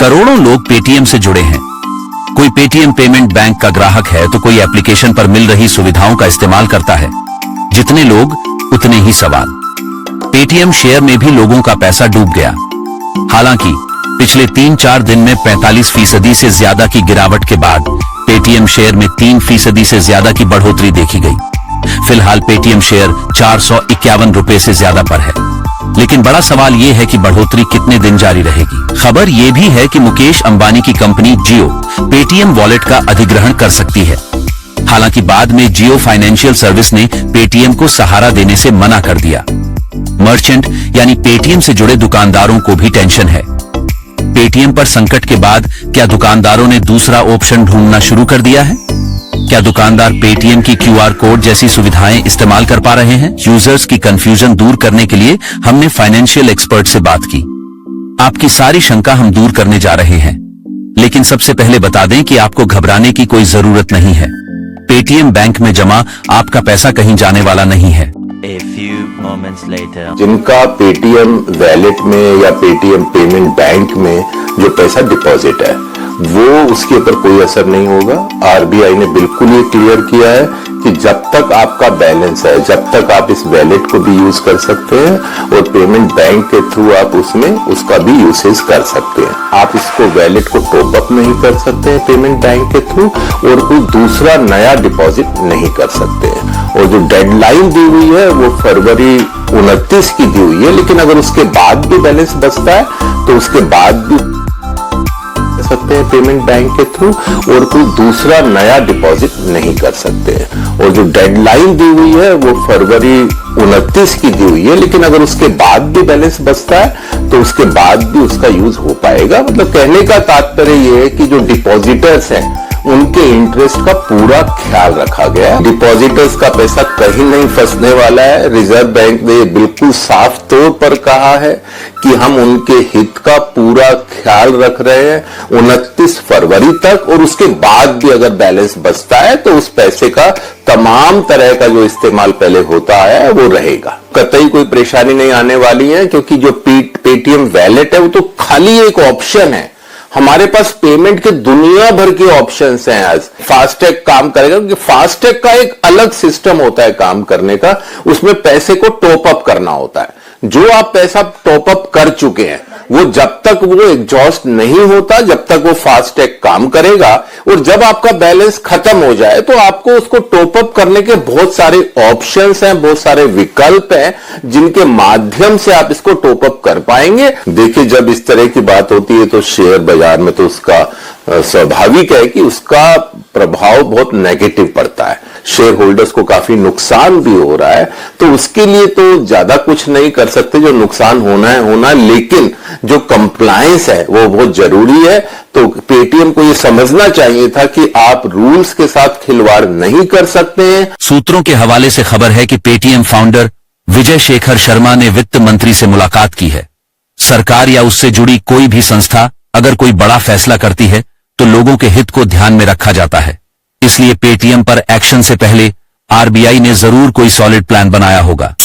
करोड़ों लोग पेटीएम से जुड़े हैं। कोई पेटीएम पेमेंट बैंक का ग्राहक है तो कोई एप्लीकेशन पर मिल रही सुविधाओं का इस्तेमाल करता है। जितने लोग उतने ही सवाल। पेटीएम शेयर में भी लोगों का पैसा डूब गया। हालांकि पिछले 3-4 दिन में 45% से ज्यादा की गिरावट के बाद पेटीएम शेयर में 3% से ज्यादा की बढ़ोतरी देखी गई। फिलहाल पेटीएम शेयर 451 रुपए से ज्यादा पर है। लेकिन बड़ा सवाल यह है कि बढ़ोतरी कितने दिन जारी रहेगी। खबर यह भी है कि मुकेश अंबानी की कंपनी जियो पेटीएम वॉलेट का अधिग्रहण कर सकती है। हालांकि बाद में जियो फाइनेंशियल सर्विस ने पेटीएम को सहारा देने से मना कर दिया। मर्चेंट यानी पेटीएम से जुड़े दुकानदारों को भी टेंशन है। पेटीएम पर संकट के बाद क्या दुकानदारों ने दूसरा ऑप्शन ढूंढना शुरू कर दिया है? क्या दुकानदार पेटीएम की क्यूआर कोड जैसी सुविधाएं इस्तेमाल कर पा रहे हैं? यूजर्स की कंफ्यूजन दूर करने के लिए हमने फाइनेंशियल एक्सपर्ट से बात की। आपकी सारी शंका हम दूर करने जा रहे हैं। लेकिन सबसे पहले बता दें कि आपको घबराने की कोई जरूरत नहीं है। पेटीएम बैंक में जमा आपका पैसा कहीं जाने वाला नहीं है। A few moments later. जिनका पेटीएम वैलेट में या पेटीएम पेमेंट बैंक में जो पैसा डिपॉजिट है वो उसके ऊपर कोई असर नहीं होगा। आरबीआई ने बिल्कुल ये क्लियर किया है कि जब तक आपका बैलेंस है, जब तक आप इस वैलेट को भी यूज कर सकते हैं और पेमेंट बैंक के थ्रू आप उसमें उसका भी यूसेज कर सकते हैं। आप इसको वैलेट को टॉप अप नहीं कर सकते हैं पेमेंट बैंक के थ्रू और कोई दूसरा नया डिपॉजिट नहीं कर सकते हैं। और जो डेडलाइन दी हुई है वो फरवरी 29 की दी हुई है। लेकिन अगर उसके बाद भी बैलेंस बचता है तो उसके बाद भी सकते हैं पेमेंट बैंक के थ्रू और कोई दूसरा नया डिपॉजिट नहीं कर सकते हैं। और जो डेडलाइन दी हुई है वो फरवरी 29 की दी हुई है। लेकिन अगर उसके बाद भी बैलेंस बचता है तो उसके बाद भी उसका यूज हो पाएगा। मतलब कहने का तात्पर्य ये है कि जो डिपॉजिटर्स हैं उनके इंटरेस्ट का पूरा ख्याल रखा गया है। डिपॉजिटर्स का पैसा कहीं नहीं फंसने वाला है। रिजर्व बैंक ने बिल्कुल साफ तौर पर कहा है कि हम उनके हित का पूरा ख्याल रख रहे हैं 29 फरवरी तक। और उसके बाद भी अगर बैलेंस बचता है तो उस पैसे का तमाम तरह का जो इस्तेमाल पहले होता है वो रहेगा। कतई कोई परेशानी नहीं आने वाली है, क्योंकि जो पेटीएम वैलेट है वो तो खाली एक ऑप्शन है। हमारे पास पेमेंट के दुनिया भर के ऑप्शंस हैं। आज फास्टैग काम करेगा, क्योंकि फास्टैग का एक अलग सिस्टम होता है काम करने का। उसमें पैसे को टॉप अप करना होता है। जो आप पैसा टॉप अप कर चुके हैं वो जब तक वो एग्जॉस्ट नहीं होता, जब तक वो फास्टैग काम करेगा। और जब आपका बैलेंस खत्म हो जाए तो आपको उसको टॉप अप करने के बहुत सारे ऑप्शंस हैं, बहुत सारे विकल्प हैं जिनके माध्यम से आप इसको टॉप अप कर पाएंगे। देखिए, जब इस तरह की बात होती है तो शेयर बाजार में तो उसका स्वाभाविक है कि उसका प्रभाव बहुत नेगेटिव पड़ता है। शेयर होल्डर्स को काफी नुकसान भी हो रहा है। तो उसके लिए तो ज्यादा कुछ नहीं कर सकते, जो नुकसान होना है होना, लेकिन जो कंप्लायंस है वो बहुत जरूरी है। तो पेटीएम को ये समझना चाहिए था कि आप रूल्स के साथ खिलवाड़ नहीं कर सकते हैं। सूत्रों के हवाले से खबर है कि पेटीएम फाउंडर विजय शेखर शर्मा ने वित्त मंत्री से मुलाकात की है। सरकार या उससे जुड़ी कोई भी संस्था अगर कोई बड़ा फैसला करती है तो लोगों के हित को ध्यान में रखा जाता है। इसलिए पेटीएम पर एक्शन से पहले आरबीआई ने जरूर कोई सॉलिड प्लान बनाया होगा।